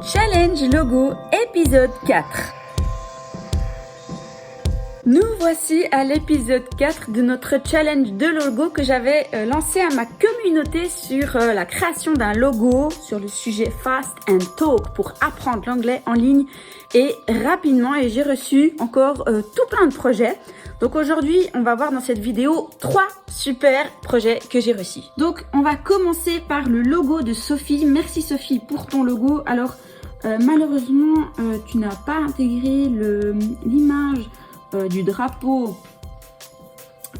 Challenge Logo, épisode 4. Nous voici à l'épisode 4 de notre challenge de logo que j'avais lancé à ma communauté sur la création d'un logo sur le sujet Fast and Talk pour apprendre l'anglais en ligne et rapidement. Et j'ai reçu encore tout plein de projets. Donc aujourd'hui, on va voir dans cette vidéo 3 super projets que j'ai reçus. Donc on va commencer par le logo de Sophie. Merci Sophie pour ton logo. Alors malheureusement, tu n'as pas intégré l'image du drapeau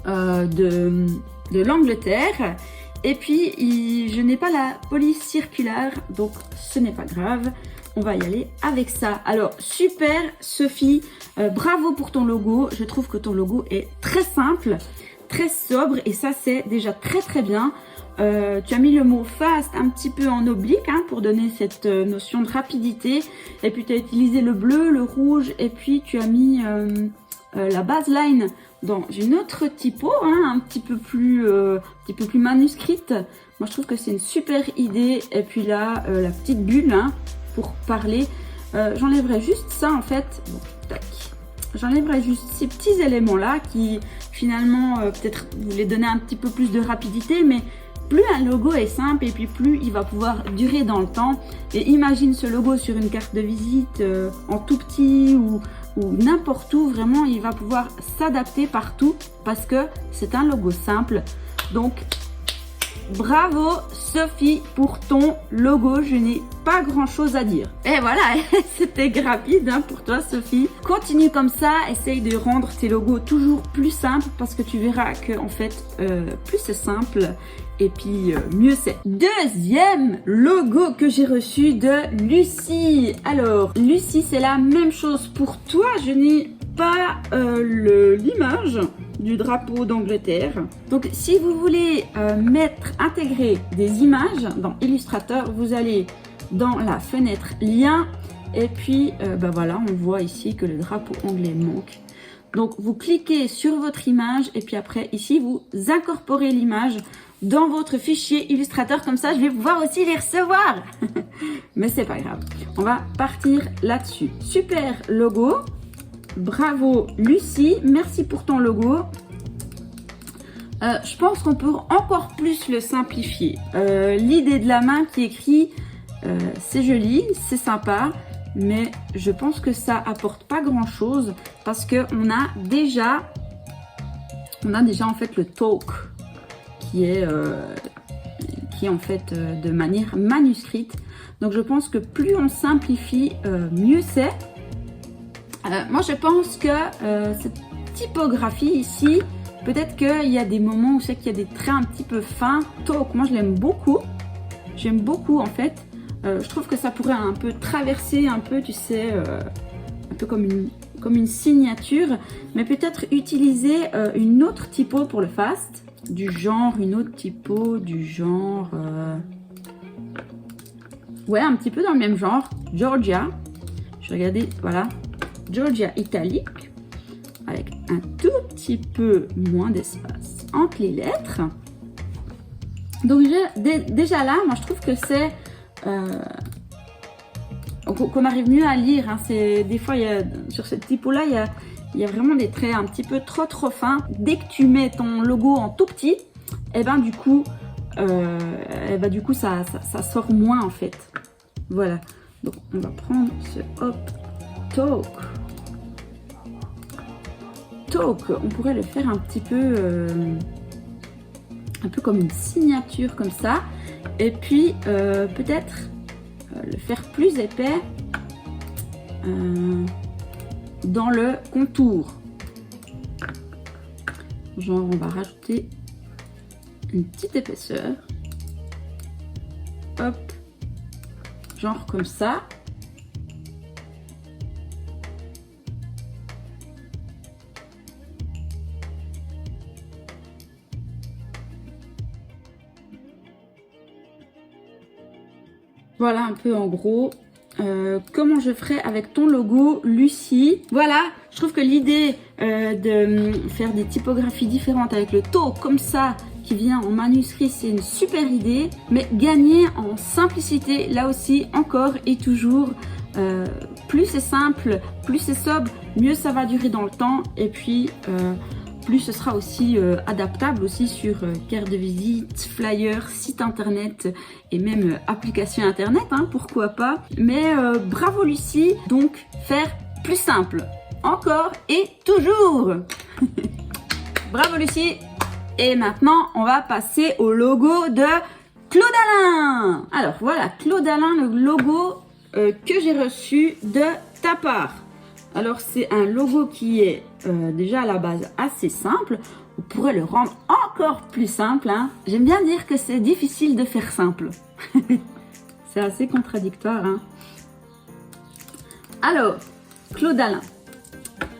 de l'Angleterre. Et puis, je n'ai pas la police circulaire, donc ce n'est pas grave. On va y aller avec ça. Alors, super Sophie, bravo pour ton logo. Je trouve que ton logo est très simple, très sobre et ça, c'est déjà très bien. Tu as mis le mot fast un petit peu en oblique pour donner cette notion de rapidité. Et puis, tu as utilisé le bleu, le rouge et puis tu as mis la baseline dans une autre typo, un petit peu plus manuscrite. Moi, je trouve que c'est une super idée. Et puis là, la petite bulle pour parler. J'enlèverai juste ça en fait. Bon, tac. J'enlèverai juste ces petits éléments-là qui finalement peut-être voulaient donner un petit peu plus de rapidité, mais plus un logo est simple et puis plus il va pouvoir durer dans le temps. Et imagine ce logo sur une carte de visite en tout petit ou n'importe où, vraiment il va pouvoir s'adapter partout parce que c'est un logo simple. Donc bravo Sophie pour ton logo, je n'ai pas grand chose à dire. Et voilà, c'était rapide pour toi Sophie. Continue comme ça, essaye de rendre tes logos toujours plus simples parce que tu verras que en fait plus c'est simple et puis mieux c'est. Deuxième logo que j'ai reçu de Lucie. Alors Lucie, c'est la même chose pour toi, je n'ai pas l'image du drapeau d'Angleterre. Donc si vous voulez intégrer des images dans Illustrator, vous allez dans la fenêtre lien et puis voilà, on voit ici que le drapeau anglais manque. Donc vous cliquez sur votre image et puis après ici vous incorporez l'image dans votre fichier Illustrator, comme ça je vais pouvoir aussi les recevoir. Mais c'est pas grave, on va partir là-dessus. Super logo. Bravo Lucie, merci pour ton logo. Je pense qu'on peut encore plus le simplifier. L'idée de la main qui écrit, c'est joli, c'est sympa, mais je pense que ça apporte pas grand chose parce que on a déjà en fait le talk qui est en fait de manière manuscrite. Donc je pense que plus on simplifie, mieux c'est. Moi je pense que cette typographie ici, peut-être qu'il y a des moments où c'est qu'il y a des traits un petit peu fins. Talk, moi je l'aime beaucoup. J'aime beaucoup en fait. Je trouve que ça pourrait un peu traverser un peu, tu sais, un peu comme une signature. Mais peut-être utiliser une autre typo pour le fast. Du genre, une autre typo, du genre... ouais, un petit peu dans le même genre. Georgia. Je vais regarder, voilà. Georgia italique, avec un tout petit peu moins d'espace entre les lettres. Donc déjà là, moi je trouve que c'est qu'on arrive mieux à lire. Des fois, sur cette typo là, il y a vraiment des traits un petit peu trop fins. Dès que tu mets ton logo en tout petit, et du coup ça sort moins en fait. Voilà. Donc on va prendre ce talk. On pourrait le faire un petit peu comme une signature comme ça, et puis peut-être le faire plus épais dans le contour. Genre on va rajouter une petite épaisseur, hop, genre comme ça. Voilà un peu en gros comment je ferai avec ton logo Lucie. Voilà, je trouve que l'idée de faire des typographies différentes avec le taux comme ça qui vient en manuscrit, c'est une super idée. Mais gagner en simplicité, là aussi, encore et toujours, plus c'est simple, plus c'est sobre, mieux ça va durer dans le temps. Et puis, plus ce sera aussi adaptable aussi sur carte de visite, flyer, site internet et même application internet, hein, pourquoi pas. Mais bravo Lucie, donc faire plus simple, encore et toujours. Bravo Lucie. Et maintenant, on va passer au logo de Claude Alain. Alors voilà, Claude Alain, le logo que j'ai reçu de ta part. Alors c'est un logo qui est déjà à la base assez simple. On pourrait le rendre encore plus simple, hein. J'aime bien dire que c'est difficile de faire simple. C'est assez contradictoire, hein. Alors, Claude Alain,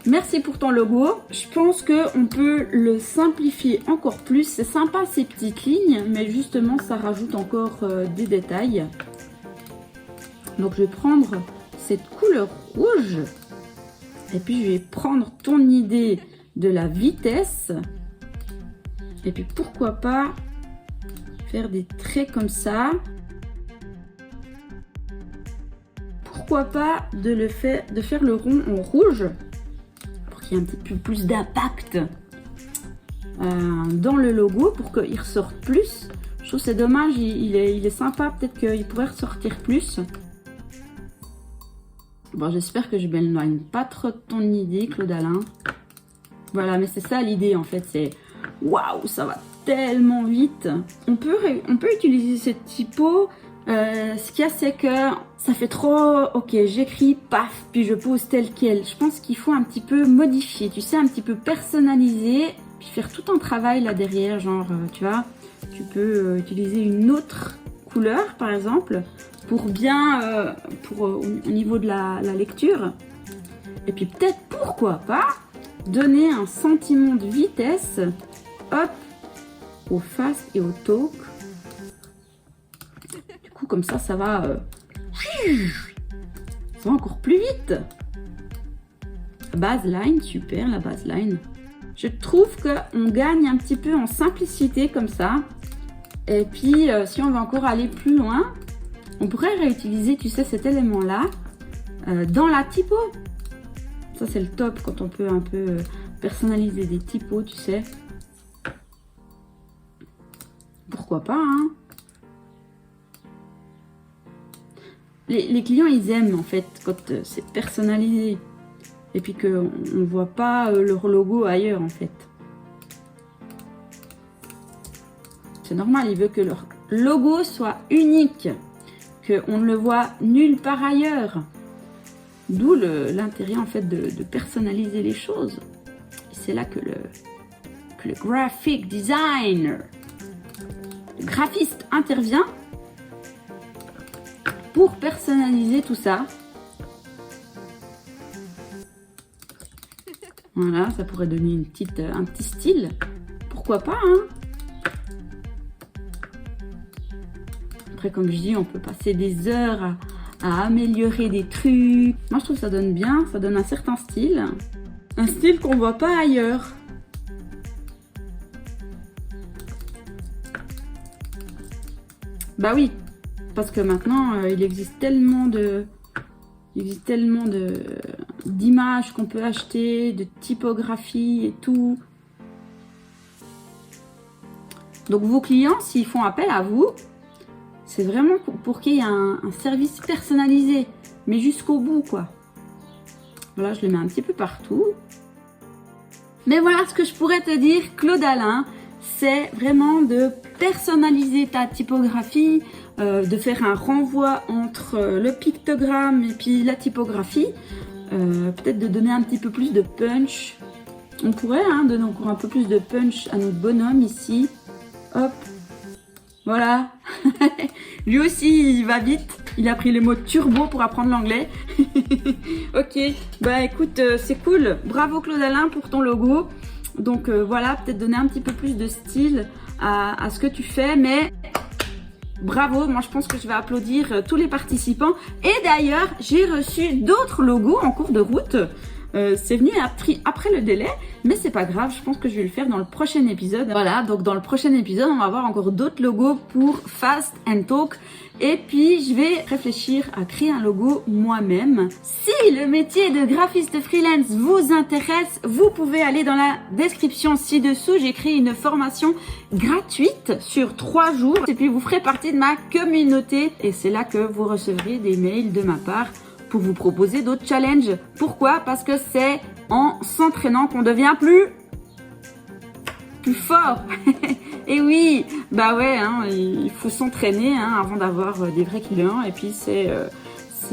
merci pour ton logo. Je pense qu'on peut le simplifier encore plus. C'est sympa ces petites lignes, mais justement ça rajoute encore des détails. Donc je vais prendre cette couleur rouge. Et puis je vais prendre ton idée de la vitesse. Et puis pourquoi pas faire des traits comme ça. Pourquoi pas de faire le rond en rouge pour qu'il y ait un petit peu plus d'impact dans le logo pour qu'il ressorte plus. Je trouve que c'est dommage, il est sympa, peut-être qu'il pourrait ressortir plus. Bon, j'espère que je m'éloigne pas trop de ton idée, Claude Alain. Voilà, mais c'est ça l'idée en fait, c'est waouh, ça va tellement vite. On peut utiliser cette typo. Ce qu'il y a, c'est que ça fait trop, ok, j'écris, paf, puis je pose tel quel. Je pense qu'il faut un petit peu modifier, tu sais, un petit peu personnaliser, puis faire tout un travail là derrière, genre, tu vois, tu peux utiliser une autre couleur, par exemple, pour bien, au niveau de la lecture. Et puis peut-être, pourquoi pas, donner un sentiment de vitesse, hop, aux faces et aux talk. Du coup, comme ça va encore plus vite. Baseline, super la baseline. Je trouve qu'on gagne un petit peu en simplicité comme ça. Et puis, si on veut encore aller plus loin, on pourrait réutiliser, tu sais, cet élément-là dans la typo. Ça, c'est le top quand on peut un peu personnaliser des typos, tu sais. Pourquoi pas, hein? Les clients, ils aiment en fait quand c'est personnalisé. Et puis qu'on ne voit pas leur logo ailleurs en fait. C'est normal, ils veulent que leur logo soit unique. Qu'on ne le voit nulle part ailleurs. D'où l'intérêt en fait de personnaliser les choses. Et c'est là que le graphic designer, le graphiste intervient pour personnaliser tout ça. Voilà, ça pourrait donner un petit style. Pourquoi pas, hein? Après, comme je dis, on peut passer des heures à améliorer des trucs. Moi, je trouve que ça donne bien, ça donne un certain style. Un style qu'on voit pas ailleurs. Bah oui, parce que maintenant, il existe tellement d'images qu'on peut acheter, de typographie et tout. Donc vos clients, s'ils font appel à vous, c'est vraiment pour qu'il y ait un service personnalisé, mais jusqu'au bout, quoi. Voilà, je le mets un petit peu partout. Mais voilà ce que je pourrais te dire, Claude Alain, c'est vraiment de personnaliser ta typographie, de faire un renvoi entre le pictogramme et puis la typographie, peut-être de donner un petit peu plus de punch. On pourrait donner encore un peu plus de punch à notre bonhomme ici. Hop, voilà. Lui aussi, il va vite. Il a pris les mots turbo pour apprendre l'anglais. Ok, bah écoute, c'est cool. Bravo Claude Alain pour ton logo. Donc voilà, peut-être donner un petit peu plus de style à ce que tu fais, mais bravo, moi je pense que je vais applaudir tous les participants. Et d'ailleurs, j'ai reçu d'autres logos en cours de route. c'est venu après le délai, mais c'est pas grave, je pense que je vais le faire dans le prochain épisode. Voilà, donc dans le prochain épisode, on va avoir encore d'autres logos pour Fast and Talk. Et puis, je vais réfléchir à créer un logo moi-même. Si le métier de graphiste freelance vous intéresse, vous pouvez aller dans la description ci-dessous. J'ai créé une formation gratuite sur 3 jours. Et puis, vous ferez partie de ma communauté. Et c'est là que vous recevrez des mails de ma part pour vous proposer d'autres challenges. Pourquoi? Parce que c'est en s'entraînant qu'on devient plus fort. Et oui, bah ouais, hein, il faut s'entraîner avant d'avoir des vrais clients. Et puis c'est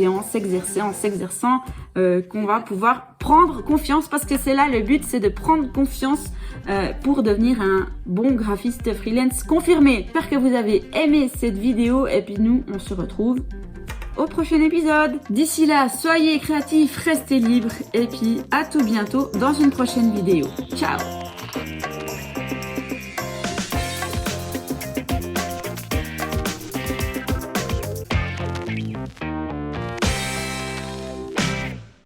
en s'exerçant qu'on va pouvoir prendre confiance, parce que c'est là le but, c'est de prendre confiance pour devenir un bon graphiste freelance confirmé. J'espère que vous avez aimé cette vidéo et puis nous, on se retrouve au prochain épisode. D'ici là, soyez créatifs, restez libres et puis à tout bientôt dans une prochaine vidéo. Ciao!